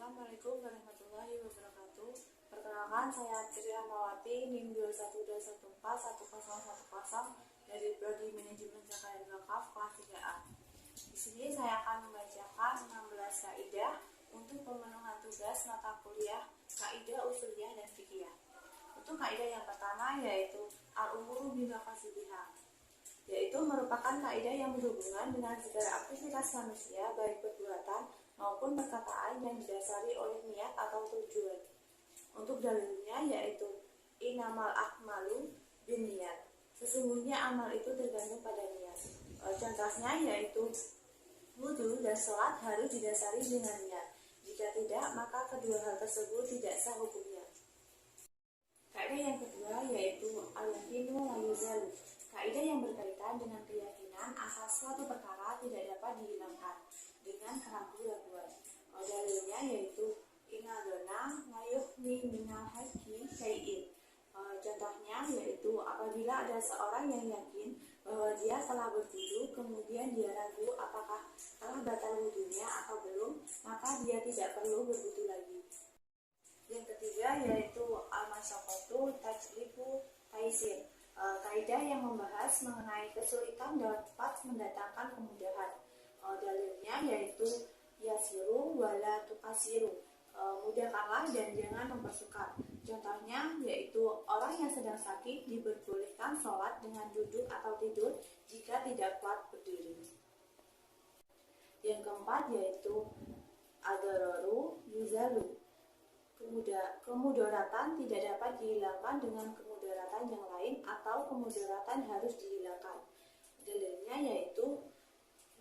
Assalamualaikum warahmatullahi wabarakatuh. Perkenalkan, saya Tri Amawati, NIM 212141010 dari Prodi Manajemen Jakarta Kaf kelas 3A. Di sini saya akan membacakan 16 kaidah untuk pemenuhan tugas mata kuliah kaidah usuliyah dan fikih. Untuk kaidah yang pertama yaitu al-umuru bimaqasidiha, yaitu merupakan kaidah yang berhubungan dengan segala aktivitas manusia baik perbuatan maupun perkataan yang didasari oleh niat atau tujuan. Untuk dalilnya yaitu innamal a'malu binniyat, sesungguhnya amal itu tergantung pada niat. Contohnya yaitu wudu dan sholat harus didasari dengan niat. Jika tidak, maka kedua hal tersebut tidak sah hukumnya. Kaidah yang kedua yaitu al-yaqinu la yuzalu, kaidah yang berkaitan dengan keyakinan asal suatu perkara tidak dapat dihilangkan dengan keraguan-keraguan. Dalilnya yaitu inadona mayuhni minal haqqi syai'in. Contohnya yaitu apabila ada seorang yang yakin bahwa dia telah berwudu, kemudian dia ragu apakah telah batal wudunya atau belum, maka dia tidak perlu berwudu lagi. Yang ketiga yaitu al-masyaqqatu tajlibu taisir, kaidah yang membahas mengenai kesulitan dapat mendatangkan kemudahan. Dalilnya yaitu yasiru wala tukasiru, mudahkanlah dan jangan mempersukat. Contohnya yaitu orang yang sedang sakit diperbolehkan sholat dengan duduk atau tidur jika tidak kuat berdiri. Yang keempat yaitu ad-dararu yuzalu, kemudaratan tidak dapat dihilangkan dengan kemudaratan yang lain atau kemudaratan harus dihilangkan. Dalilnya yaitu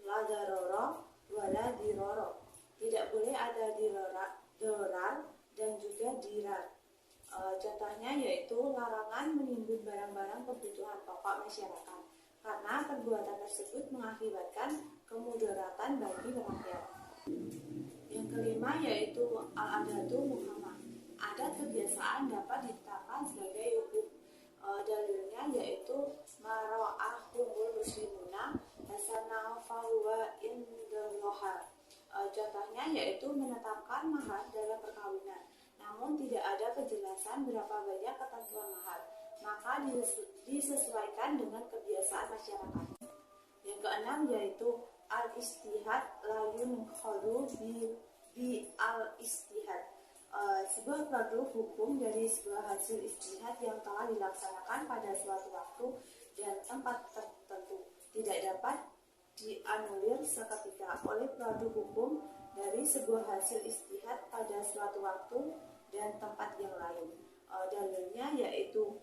la darara wala dirara, tidak boleh ada dirar dan juga dirar. Contohnya yaitu larangan menimbun barang-barang kebutuhan pokok masyarakat karena perbuatan tersebut mengakibatkan kemudaratan bagi rakyat. Yang kelima yaitu al-adatu muhammad, adat kebiasaan dapat ditetapkan sebagai hukum. Dalilnya yaitu mara'ahumul muslimuna hasana fahuwa indallah. Contohnya yaitu menetapkan mahar dalam perkawinan, namun tidak ada kejelasan berapa banyak ketentuan mahar, maka disesuaikan dengan kebiasaan masyarakat. Yang keenam yaitu al-istihad la yunqadu bi al-istihad, sebuah produk hukum dari sebuah hasil istihad yang telah dilaksanakan pada suatu waktu dan tempat tertentu tidak dapat dianulir seketika oleh produk hukum dari sebuah hasil istihad pada suatu waktu dan tempat yang lain. Dalilnya yaitu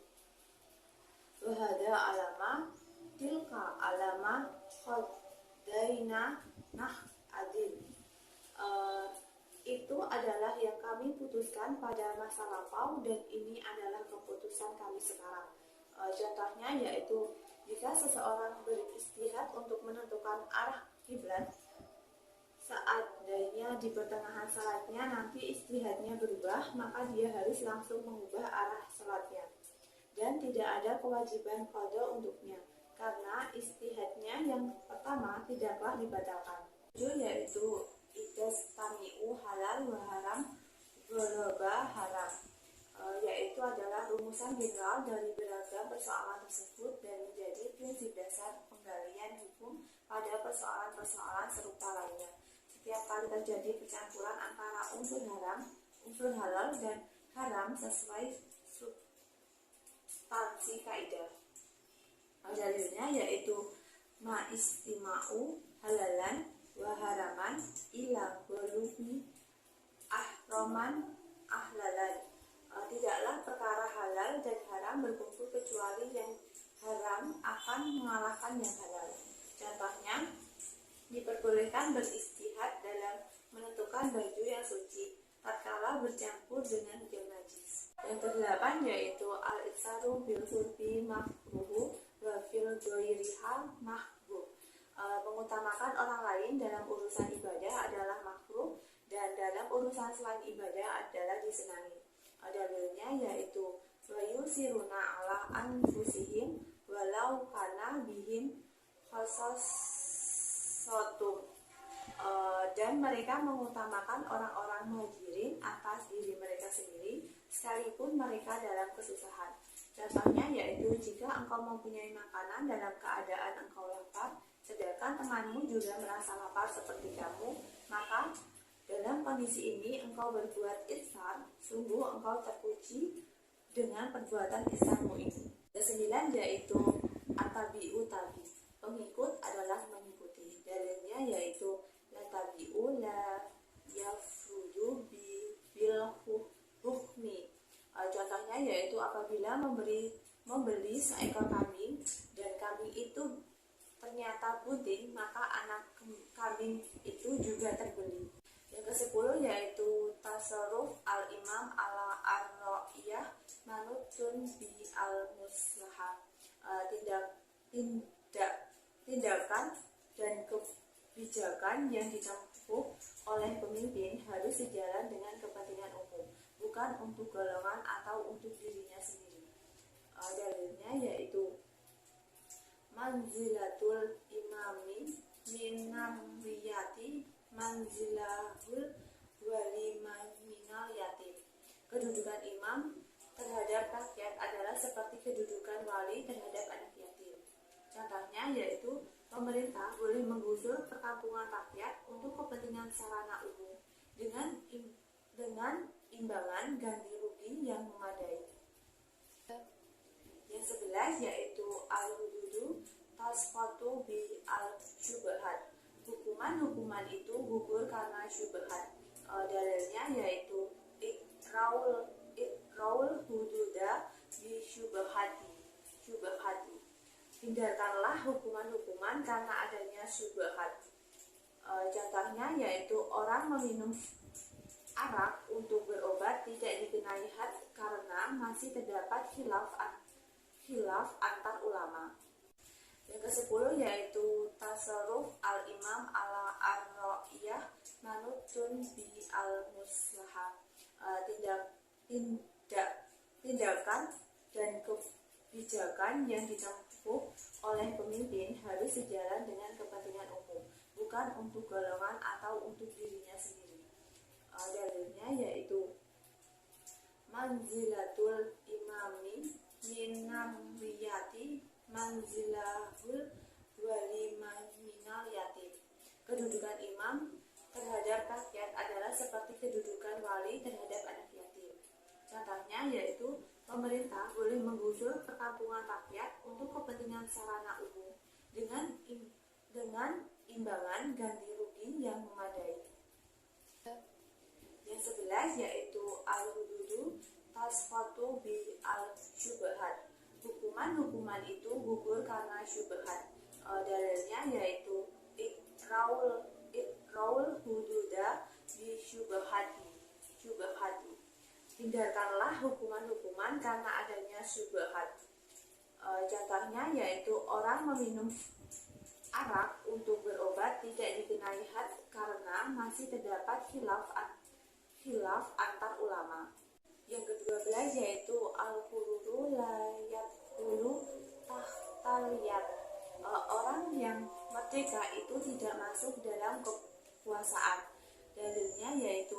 wahada alama tilka alama khadaina nah adil, itu adalah yang kami putuskan pada masa lampau dan ini adalah keputusan kami sekarang. Contohnya yaitu jika seseorang beristihad untuk menentukan arah kiblat, seandainya di pertengahan salatnya nanti istihadnya berubah, maka dia harus langsung mengubah arah salatnya dan tidak ada kewajiban qada untuknya karena istihadnya yang pertama tidaklah dibatalkan. Yaitu idastami'u halal wa haram gharaba haram, yaitu adalah rumusan general dari beragam persoalan tersebut dan menjadi prinsip dasar penggalian hukum pada persoalan-persoalan serupa lainnya. Setiap kali terjadi percampuran antara unsur halal dan haram sesuai substansi kaidah. Dalilnya yaitu ma istima'u halalan wa haraman ila walubi ahroman ahlalan, tidaklah perkara halal dan haram berkumpul kecuali yang haram akan mengalahkan yang halal. Contohnya diperbolehkan beristihad dalam menentukan baju yang suci tatkala bercampur dengan yang najis. Yang kedelapan yaitu al-iksaru bil hurbi makruhu wa fil ghairiha mahbub, mengutamakan orang lain dalam urusan ibadah adalah makruh dan dalam urusan selain ibadah adalah disenangi. Dalilnya yaitu wa yusiruna ala anfusihim walau kana bihim khasasatum, dan mereka mengutamakan orang-orang orang muhajirin atas diri mereka sendiri, sekalipun mereka dalam kesusahan. Contohnya yaitu jika engkau mempunyai makanan dalam keadaan engkau lapar, sedangkan temanmu juga merasa lapar seperti kamu, maka dalam kondisi ini engkau berbuat ihsan, sungguh engkau terpuji dengan perbuatan ihsanmu itu. Kesembilan yaitu atabi'u tabi, pengikut adalah mengikuti. Dalilnya yaitu la tabi'u la yafudu bil hukmi. Contohnya yaitu apabila membeli seekor kambing dan kambing itu ternyata bunting, maka anak kambing itu juga terbeli. Yang ke-10 yaitu tasarruf al-imam ala ar-ra'iyah manutun bi al-muslahah. Tindakan dan kebijakan yang ditempuh oleh pemimpin harus sejalan dengan kepentingan umum, bukan untuk golongan atau untuk dirinya sendiri. Dalilnya yaitu manzilatul imami minam riyati manzilahul walimah minal yatim. Kedudukan imam terhadap rakyat adalah seperti kedudukan wali terhadap anak yatim. Contohnya yaitu pemerintah boleh menggusur perkampungan rakyat untuk kepentingan sarana umum dengan imbangan ganti rugi yang memadai. Yang 11 yaitu al-hududu tasqatu bi al-syubhat. Hukuman itu gugur karena syubhat. Dalilnya yaitu ikraul hududa bi syubhati. Hindarkanlah hukuman-hukuman karena adanya syubhat. Contohnya yaitu orang meminum arak untuk berobat tidak dikenai had karena masih terdapat khilaf antar ulama. Yang ke-10 yaitu tasarruf al-imam ala ar-ra'iyah manutun bi al-muslahah. Tindakan dan kebijakan yang ditempuh oleh pemimpin harus sejalan dengan kepentingan umum, bukan untuk golongan atau untuk dirinya sendiri. Dalilnya yaitu manzilatul imami minam riyati manzilahul walimah minal yatim. Kedudukan imam terhadap rakyat adalah seperti kedudukan wali terhadap anak yatim. Contohnya yaitu pemerintah boleh menggusur perkampungan rakyat untuk kepentingan sarana umum dengan imbangan ganti rugi yang memadai. Yang 11 yaitu al-hududu tasqatu bi al-syubhat. Hukuman itu gugur karena syubhat. Dalilnya yaitu ikraul hududa bi syubhati. Hindarkanlah hukuman-hukuman karena adanya syubhat. Contohnya yaitu orang meminum arak untuk berobat tidak dikenai had karena masih terdapat khilaf antar ulama. Yang ke-12 yaitu al-hururu la yadkhulu tahtal yad. Orang yang merdeka itu tidak masuk dalam kekuasaan. Dalilnya yaitu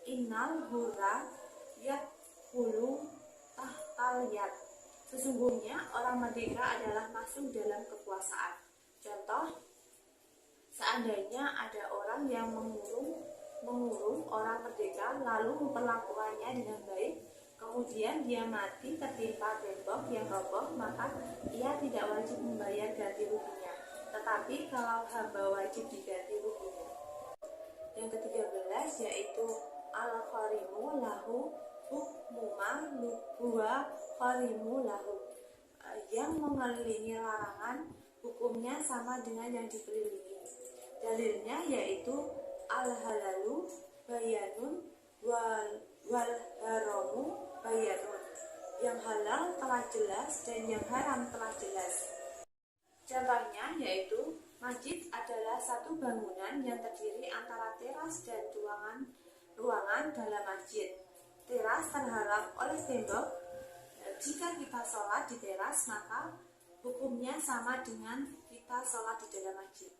innal hurra yadkhulu tahtal yad. Sesungguhnya orang merdeka adalah masuk dalam kekuasaan. Contoh, seandainya ada orang yang mengurung orang merdeka lalu memperlakukannya dengan baik, kemudian dia mati tertimpa tembok yang roboh, maka ia tidak wajib membayar ganti ruginya, tetapi kalau hamba wajib diganti ruginya. Yang ke-13 yaitu al-kharimu lahu hukmuma huwa kharimu lahu. Yang mengelilingi larangan hukumnya sama dengan yang dikelilingi. Dalilnya yaitu al-halalu bayanun wal haramu bayanun. Yang halal telah jelas dan yang haram telah jelas. Contohnya yaitu masjid adalah satu bangunan yang terdiri antara teras dan ruangan dalam masjid. Teras terhalang oleh tembok. Jika kita sholat di teras, maka hukumnya sama dengan kita sholat di dalam masjid.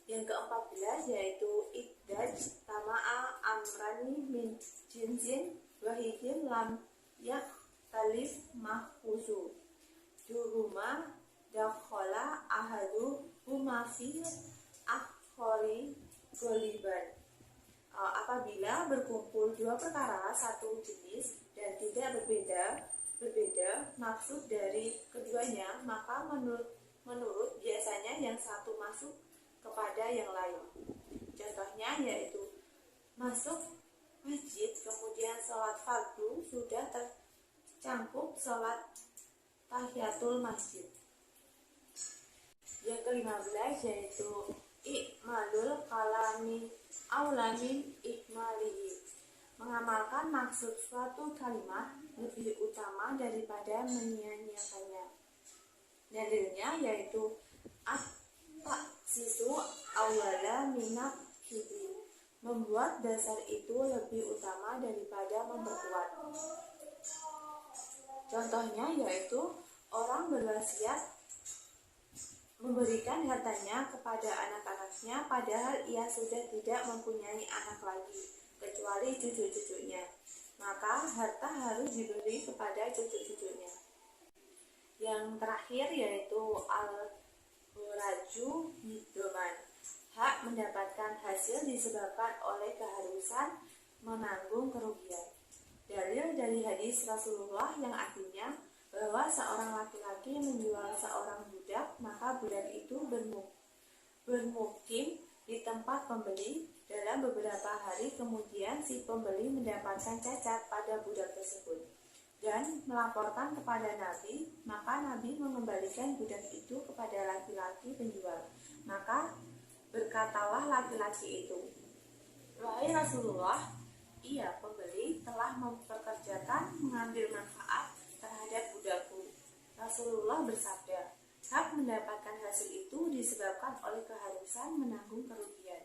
Yang ke-14 yaitu iddaj amrani min jinsin wahidin lam yakhtalif mahfuzu duruma dakhala ahadu huma fil akhari goliban. Apabila berkumpul dua perkara satu jenis dan tidak berbeda maksud dari keduanya, maka menurut biasanya yang satu masuk kepada yang lain. Contohnya yaitu masuk masjid kemudian sholat fardu sudah tercakup sholat tahiyatul masjid. Yang ke-15 yaitu ikmalul kalami aulamin ikmalihi. Mengamalkan maksud suatu kalimat lebih utama daripada menyia-nyiakannya. Dalilnya yaitu at-taksisu awwala minat kibri. Membuat dasar itu lebih utama daripada memperkuat. Contohnya yaitu orang berwasiat memberikan hartanya kepada anak-anaknya padahal ia sudah tidak mempunyai anak lagi kecuali cucu-cucunya, maka harta harus diberi kepada cucu-cucunya. Yang terakhir yaitu al-huraju bidoman, hak mendapatkan hasil disebabkan oleh keharusan menanggung kerugian. Dalil dari hadis Rasulullah yang artinya bahwa seorang laki-laki menjual seorang budak, maka budak itu bermukim di tempat pembeli. Dalam beberapa hari kemudian si pembeli mendapatkan cacat pada budak tersebut dan melaporkan kepada Nabi, maka Nabi mengembalikan budak itu kepada laki-laki penjual. Maka berkatalah laki-laki itu, "Wahai Rasulullah, ia pembeli telah mempekerjakan mengambil manfaat terhadap budakku." Rasulullah bersabda, hak mendapatkan hasil itu disebabkan oleh keharusan menanggung kerugian.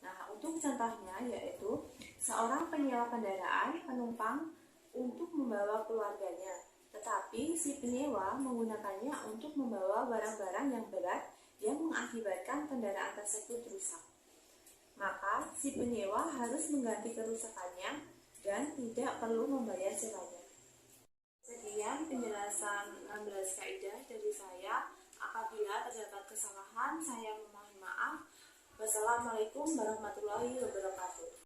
Nah, untuk contohnya yaitu seorang penyewa kendaraan penumpang untuk membawa keluarganya, tetapi si penyewa menggunakannya untuk membawa barang-barang yang berat yang mengakibatkan kendaraan tersebut rusak. Maka si penyewa harus mengganti kerusakannya dan tidak perlu membayar sewanya. Sekian penjelasan 16 kaidah dari saya. Apabila terdapat kesalahan, saya memohon maaf. Wassalamualaikum warahmatullahi wabarakatuh.